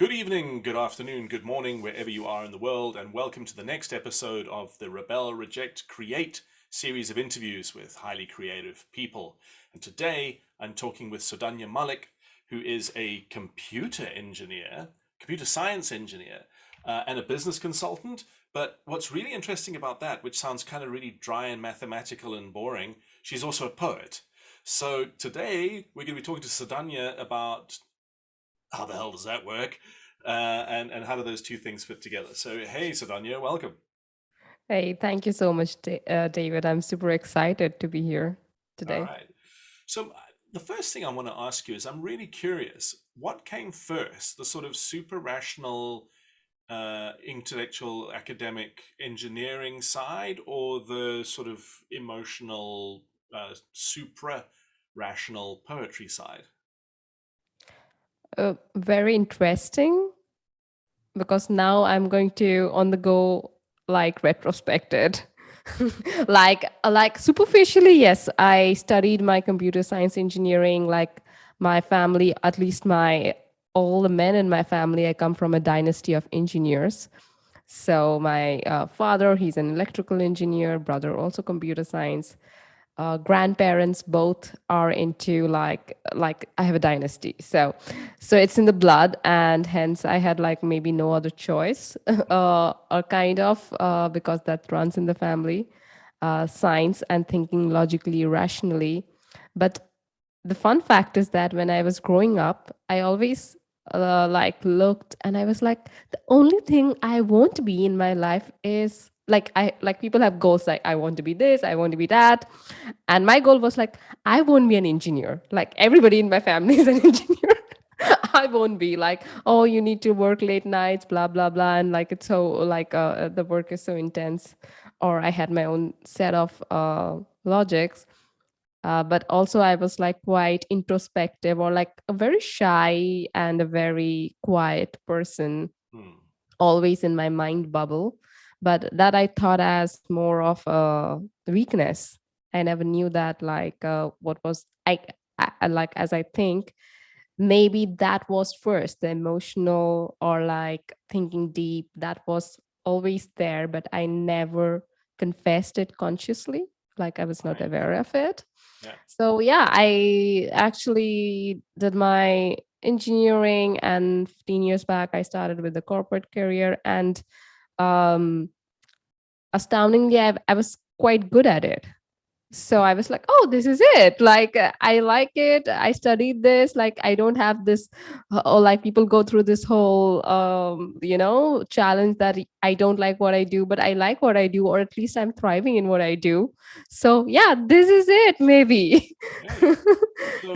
Good evening, good afternoon, good morning, wherever you are in the world, and welcome to the next episode of the Rebel, Reject, Create series of interviews with highly creative people. And today I'm talking with Sudhanya Mallick, who is a computer engineer, computer science engineer, and a business consultant. But what's really interesting about that, which sounds kind of really dry and mathematical and boring, she's also a poet. So today we're going to be talking to Sudhanya about how the hell does that work? And how do those two things fit together? So, hey, Sudhanya, welcome. Hey, thank you so much, David. I'm super excited to be here All today. right. So, the first thing I want to ask you is I'm really curious what came first, the sort of super rational, intellectual, academic engineering side, or the sort of emotional, supra rational poetry side? Very interesting because now I'm going to on the go like retrospected. like superficially, yes, I studied my computer science engineering. Like my family, at least my all the men in my family, I come from a dynasty of engineers. So my father, he's an electrical engineer, brother also computer science. Grandparents both are into like I have a dynasty. So it's in the blood, and hence I had like maybe no other choice, or kind of because that runs in the family, science and thinking logically, rationally. But the fun fact is that when I was growing up, I always like looked and I was like, the only thing I want to be in my life is like I like people have goals like I want to be this, I want to be that, and my goal was like I won't be an engineer. Like everybody in my family is an engineer. I won't be like, oh, you need to work late nights, blah blah blah, and like it's so like the work is so intense. Or I had my own set of logics, but also I was like quite introspective or like a very shy and a very quiet person, Hmm. always in my mind bubble. But that I thought as more of a weakness. I never knew that like what was like as I think maybe that was first the emotional or like thinking deep that was always there, but I never confessed it consciously, like I was not Right. aware of it. Yeah. So yeah, I actually did my engineering, and 15 years back I started with the corporate career, and um astoundingly I was quite good at it. So I was like, oh, this is it, like I like it, I studied this, like I don't have this or like people go through this whole challenge that I don't like what I do, but I like what I do, or at least I'm thriving in what I do. So yeah, this is it maybe. Hey. So,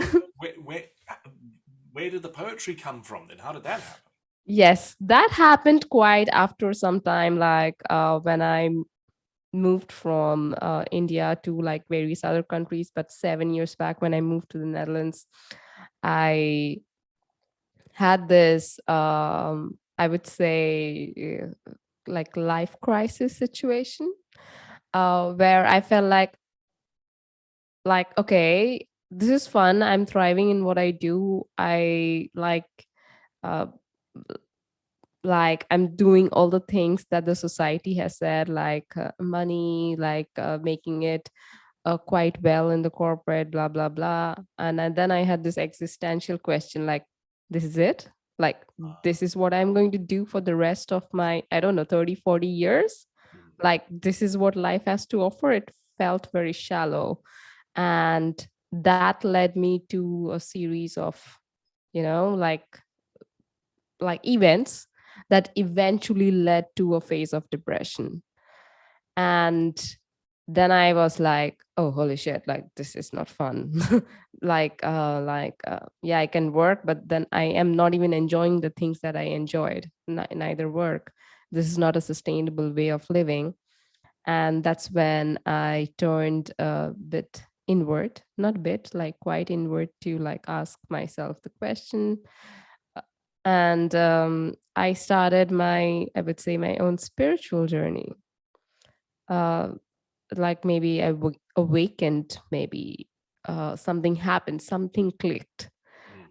where did the poetry come from then? How did that happen? Yes, that happened quite after some time, like when I moved from India to like various other countries. But 7 years back, when I moved to the Netherlands, I had this, I would say, like life crisis situation, where I felt like okay, this is fun. I'm thriving in what I do. I uh, like I'm doing all the things that the society has said, like money, like making it quite well in the corporate, blah blah blah. And then I had this existential question, like, this is it, like this is what I'm going to do for the rest of my, I don't know, 30, 40 years. Hmm. Like this is what life has to offer. It felt very shallow, and that led me to a series of, you know like events that eventually led to a phase of depression. And then I was like, oh holy shit, like this is not fun. Yeah, I can work, but then I am not even enjoying the things that I enjoyed. Neither work. This is not a sustainable way of living. And that's when I turned a bit inward, not bit, like quite inward, to like ask myself the question. Uh, and I started my, I would say, my own spiritual journey. uh, like maybe awakened, maybe something happened, something clicked. Hmm.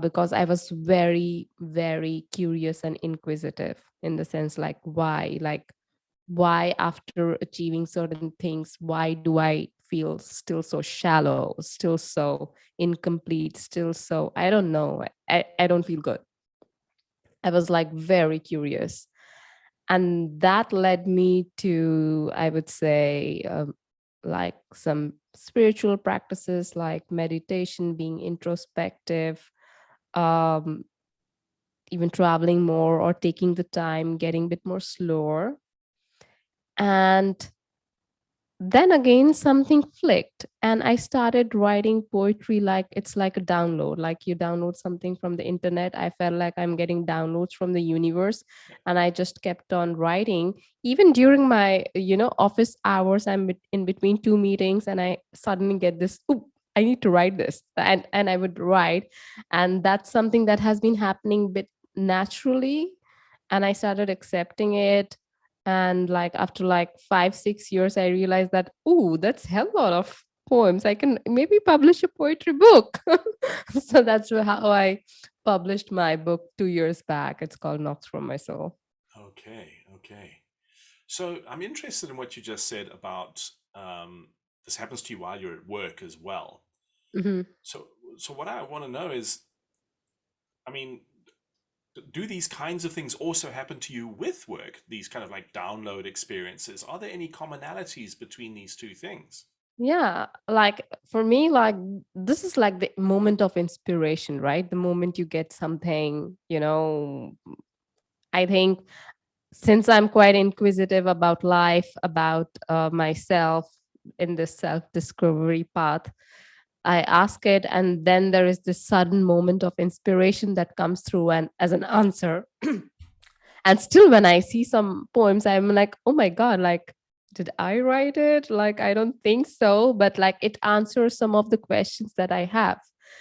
because I was very, very curious and inquisitive, in the sense like why after achieving certain things, why do I feel still so shallow, still so incomplete, still so, I don't know, I don't feel good. I was like very curious. And that led me to, I would say, like some spiritual practices like meditation, being introspective, um, even traveling more or taking the time, getting a bit more slower. And then again something flicked and I started writing poetry, like it's like a download, like you download something from the internet. I felt like I'm getting downloads from the universe, Yeah. and I just kept on writing. Even during my office hours, I'm in between two meetings and I suddenly get this, "Ooh, I need to write this," and I would write. And that's something that has been happening a bit naturally, and I started accepting it. And like after like 5 6 years I realized that, oh, that's hell lot of poems, I can maybe publish a poetry book. So that's how I published my book 2 years back. It's called Knocks from My Soul. Okay, okay. So I'm interested in what you just said about this happens to you while you're at work as well. Hmm. So, so what I want to know is, I mean, do these kinds of things also happen to you with work? These kind of like download experiences. Are there any commonalities between these two things? Yeah, like for me, like this is like the moment of inspiration, right? The moment you get something, I think, since I'm quite inquisitive about life, about myself in this self discovery path, I ask it, and then there is this sudden moment of inspiration that comes through and as an answer. And still, when I see some poems, I'm like, oh my God, like, did I write it? Like, I don't think so, but like it answers some of the questions that I have.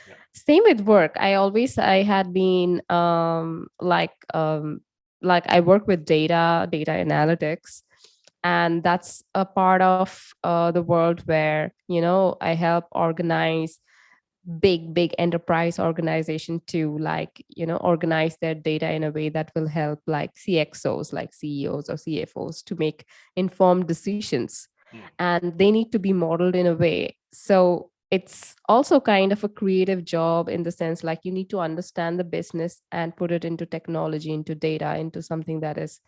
Yeah. Same with work. I had been like I work with data analytics, and that's a part of the world where I help organize big enterprise organization to, like, organize their data in a way that will help like CXOs, like CEOs or CFOs, to make informed decisions. Mm. And they need to be modeled in a way. So it's also kind of a creative job, in the sense like you need to understand the business and put it into technology, into data, into something that is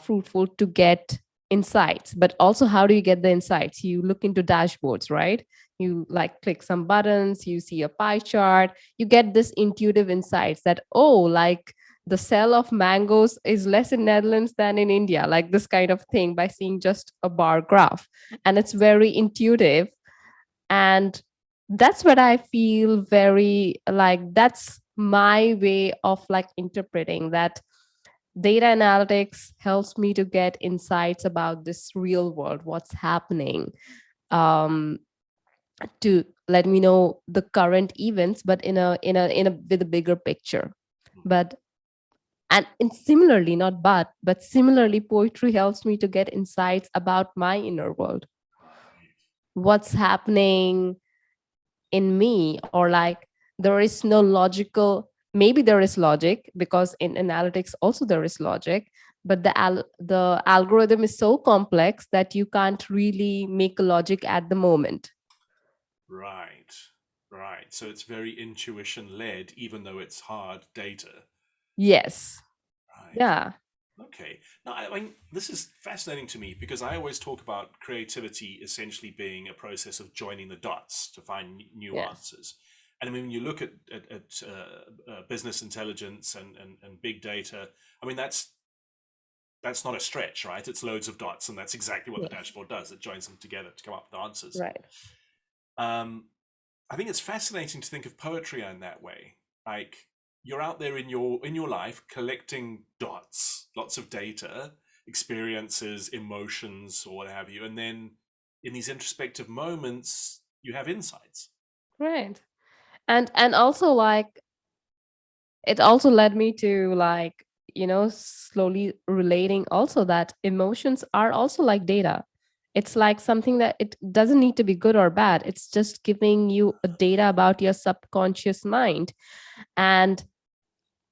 fruitful to get insights. But also, how do you get the insights? You look into dashboards, right? You like click some buttons, you see a pie chart, you get this intuitive insights that, oh, like the sale of mangoes is less in Netherlands than in India, like this kind of thing, by seeing just a bar graph. And it's very intuitive. And that's what I feel very like, that's my way of like interpreting that. Data analytics helps me to get insights about this real world, what's happening, um, to let me know the current events, but in a with a bigger picture. Mhm. But and similarly, not but similarly, poetry helps me to get insights about my inner world, Right. what's happening in me. Or like, there is no logical, maybe there is logic, because in analytics also there is logic, but the algorithm is so complex that you can't really make a logic at the moment. Right. Right. So it's very intuition led, even though it's hard data. Yes. Right. Yeah. Okay. Now, I mean, this is fascinating to me because I always talk about creativity essentially being a process of joining the dots to find new Yes. answers. And I mean, when you look at business intelligence and big data, I mean, that's not a stretch, right? It's loads of dots, and that's exactly what the Yes. dashboard does. It joins them together to come up with answers. Right. Um, I think it's fascinating to think of poetry in that way. Like you're out there in your life collecting dots, lots of data, experiences, emotions, or what have you, and then in these introspective moments, you have insights. Right. And also, like, it also led me to, like, slowly relating also that emotions are also like data. It's like something that it doesn't need to be good or bad. It's just giving you a data about your subconscious mind. And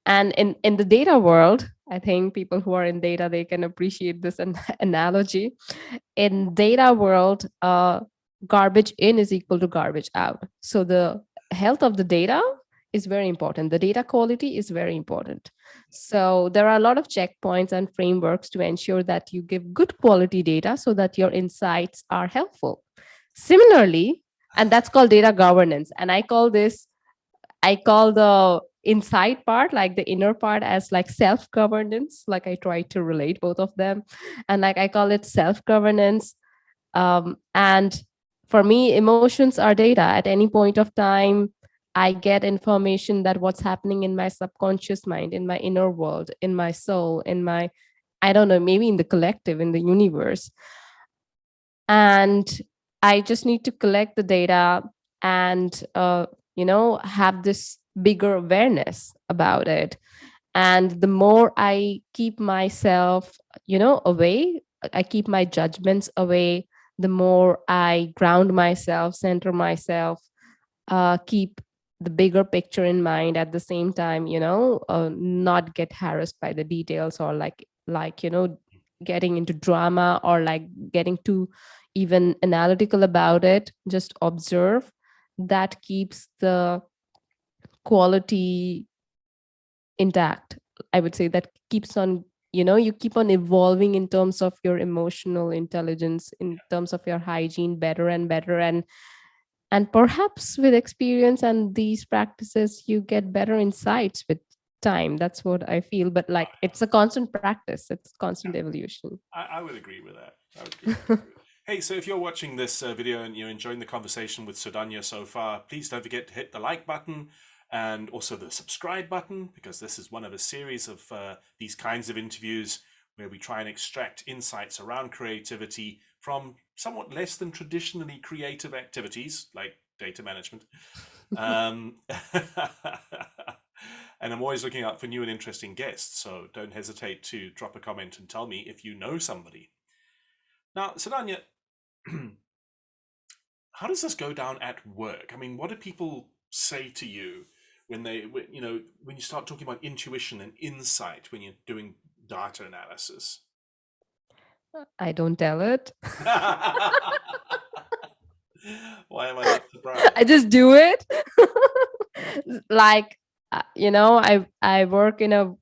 in the data world, I think people who are in data, they can appreciate this analogy. In data world, garbage in is equal to garbage out. So the health of the data is very important. The data quality is very important. So there are a lot of checkpoints and frameworks to ensure that you give good quality data so that your insights are helpful. Similarly, and that's called data governance. And I call the inside part, like the inner part, as like self governance. Like I try to relate both of them. And like I call it self governance. And for me, emotions are data. At any point of time, I get information that what's happening in my subconscious mind, in my inner world, in my soul, in my, I don't know, maybe in the collective, in the universe. And I just need to collect the data and have this bigger awareness about it. And the more I keep myself away, I keep my judgments away, the more I ground myself, center myself, keep the bigger picture in mind at the same time, not get harassed by the details, or getting into drama, or like getting too even analytical about it. Just observe. That keeps the quality intact. I would say that keeps on, you keep on evolving in terms of your emotional intelligence, in terms of your hygiene, better and better. And perhaps with experience and these practices, you get better insights with time. That's what I feel. But like, it's a constant practice, it's constant evolution. I would agree with that. I would agree. Hey, so if you're watching this video and you're enjoying the conversation with Sudhanya so far, please don't forget to hit the like button and also the subscribe button, because this is one of a series of these kinds of interviews where we try and extract insights around creativity from somewhat less than traditionally creative activities like data management. And I'm always looking out for new and interesting guests, so don't hesitate to drop a comment and tell me if you know somebody. Now, Sudhanya, how does this go down at work? I mean, what do people say to you when when you start talking about intuition and insight when you're doing data analysis? I don't tell it. Why am I not surprised? I just do it. Like, I work in a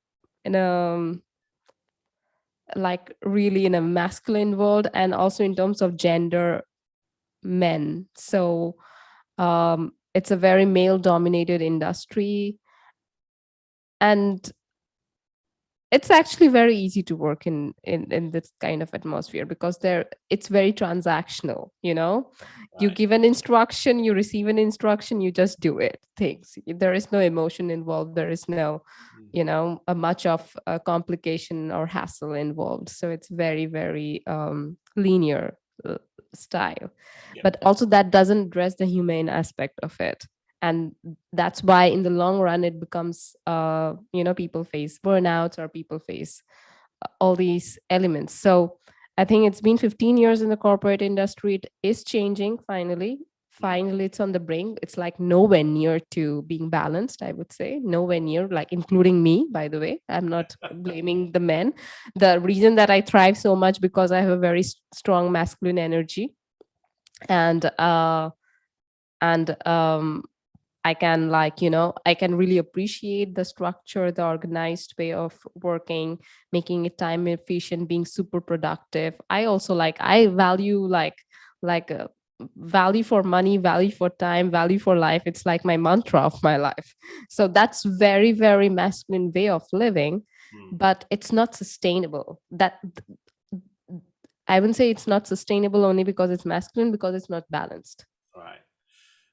like really in a masculine world, and also in terms of gender, men. So it's a very male dominated industry, and it's actually very easy to work in this kind of atmosphere, because it's very transactional. You Right. give an instruction, you receive an instruction, you just do it. Things, there is no emotion involved, there is no a much of a complication or hassle involved. So it's very, very linear style. Yeah. But also that doesn't address the humane aspect of it. And that's why in the long run it becomes people face burnouts, or people face all these elements. So I think it's been 15 years in the corporate industry. It is changing finally. Finally, it's on the brink. It's like nowhere near to being balanced, I would say. Nowhere near, like including me, by the way. I'm not blaming the men. The reason that I thrive so much, because I have a very strong masculine energy. And I can I can really appreciate the structure, the organized way of working, making it time efficient, being super productive. I also I value like value for money, value for time, value for life. It's like my mantra of my life. So that's very, very masculine way of living, but it's not sustainable. That I wouldn't say it's not sustainable only because it's masculine, because it's not balanced. Right.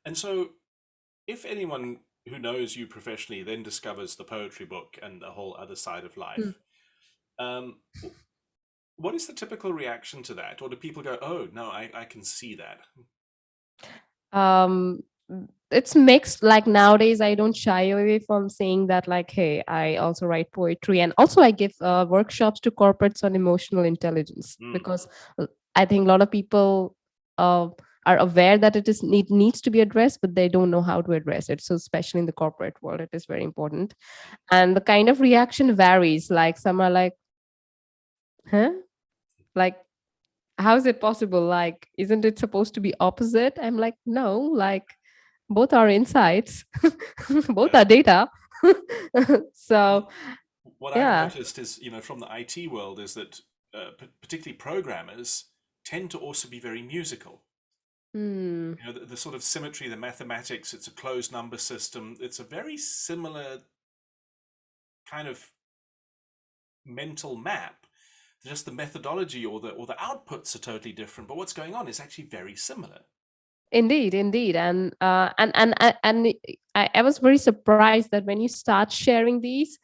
And so if anyone who knows you professionally then discovers the poetry book and the whole other side of life, um, what is the typical reaction to that? Or do people go, oh, no, I can see that? um it's mixed. Like nowadays I don't shy away from saying that, like, hey, I also write poetry, and also I give workshops to corporates on emotional intelligence, Mm. because I think a lot of people uh, are aware that needs to be addressed, but they don't know how to address it. So especially in the corporate world, it is very important. And the kind of reaction varies. Like some are like, huh? Like, how is it possible? Like, isn't it supposed to be opposite? I'm like, no, like both are insights, both Yeah. are data. So Well, what I've yeah. noticed is, from the IT world, is that particularly programmers tend to also be very musical. Hmm. The sort of symmetry, the mathematics, it's a closed number system. It's a very similar kind of mental map. Just the methodology or the outputs are totally different, but what's going on is actually very similar. Indeed, indeed, and I was very surprised that when you start sharing these,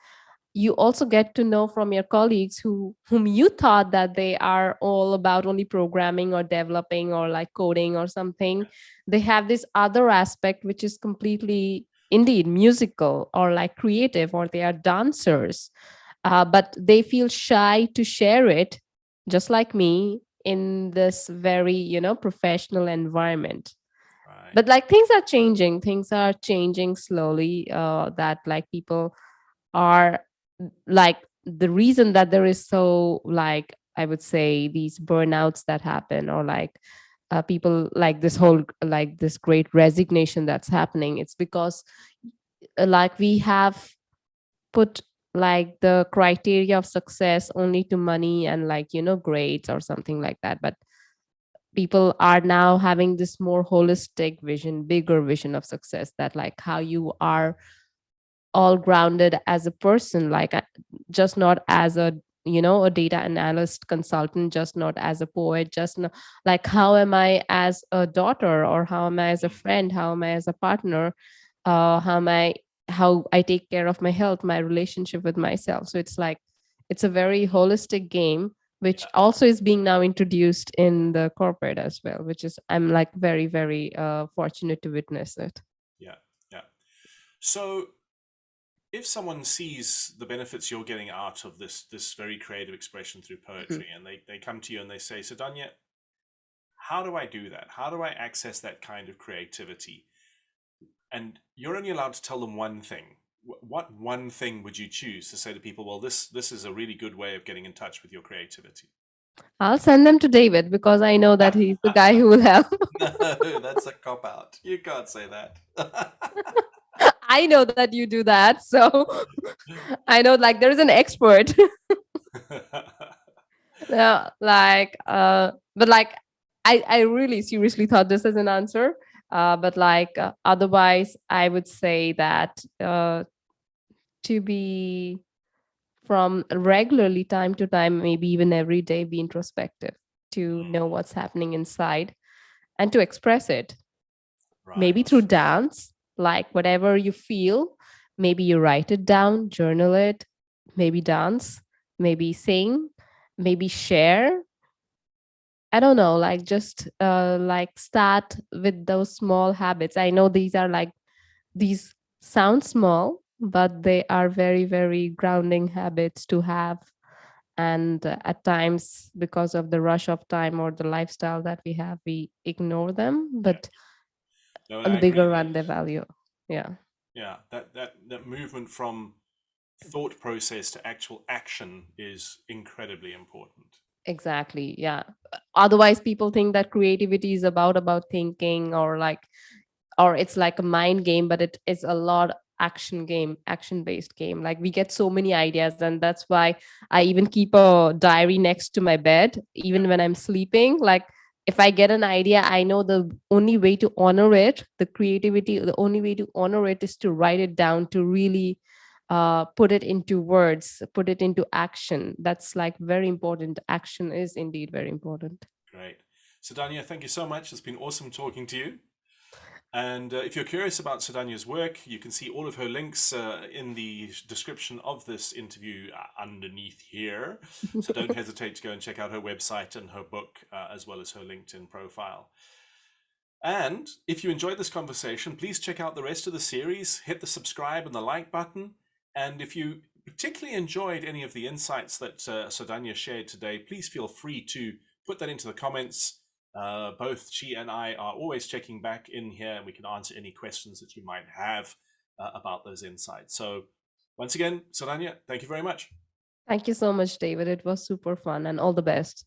you also get to know from your colleagues whom you thought that they are all about only programming or developing or like coding or something. They have this other aspect which is completely indeed musical or like creative, or they are dancers, but they feel shy to share it, just like me, in this very professional environment. But Right. like things are changing slowly, that like people are like, the reason that there is so, like, I would say, these burnouts that happen, or like people like this whole, like this great resignation that's happening, it's because like we have put like the criteria of success only to money and like grades or something like that. But people are now having this more holistic vision, bigger vision of success, that like how you are all grounded as a person, like just not as a a data analyst consultant, just not as a poet, just not, like how am I as a daughter, or how am I as a Mm. friend, how am I as a partner, how I take care of my health, my relationship with myself. So it's like it's a very holistic game, which Yeah, also is being now introduced in the corporate as well, which is, I'm like very very fortunate to witness it. yeah, yeah. So if someone sees the benefits you're getting out of this very creative expression through Mhm. poetry, and they come to you and they say, Sudhanya, how do I do that? How do I access that kind of creativity? And you're only allowed to tell them one thing. What one thing would you choose to say to people, well, this is a really good way of getting in touch with your creativity? I'll send them to David because I know that he's the guy who will help. No, that's a cop out. You can't say that. I know that you do that. So I know like there is an expert. Like but like I really seriously thought this as an answer. But like otherwise I would say that to be from regularly time to time, maybe even every day, be introspective, to know what's happening inside and to express it, maybe through Right. dance, like whatever you feel. Maybe you write it down, journal it, maybe dance, maybe sing, maybe share. I don't know, like just like start with those small habits. I know these are like, these sound small, but they are very very grounding habits to have. And at times, because of the rush of time or the lifestyle that we have, we ignore them, Yeah. but No, and on the I agree bigger that, run, they value. Yeah. yeah, that movement from thought process to actual action is incredibly important. Exactly. Yeah. Otherwise, people think that creativity is about thinking, or like, or it's like a mind game, but it is a lot action based game. Like we get so many ideas, and that's why I even keep a diary next to my bed, Yeah. even when I'm sleeping. Like if I get an idea, I know the only way to honor it, the creativity, the only way to honor it is to write it down, to really put it into words, put it into action. That's like very important. Action is indeed very important. Great. Sudhanya, thank you so much. It's been awesome talking to you. And if you're curious about Sudhanya's work, you can see all of her links in the description of this interview underneath here. So don't hesitate to go and check out her website and her book, as well as her LinkedIn profile. And if you enjoyed this conversation, please check out the rest of the series, hit the subscribe and the like button. And if you particularly enjoyed any of the insights that Sudhanya shared today, please feel free to put that into the comments. Both she and I are always checking back in here, and we can answer any questions that you might have about those insights. So once again, Sudhanya, thank you very much. Thank you so much, David. It was super fun, and all the best.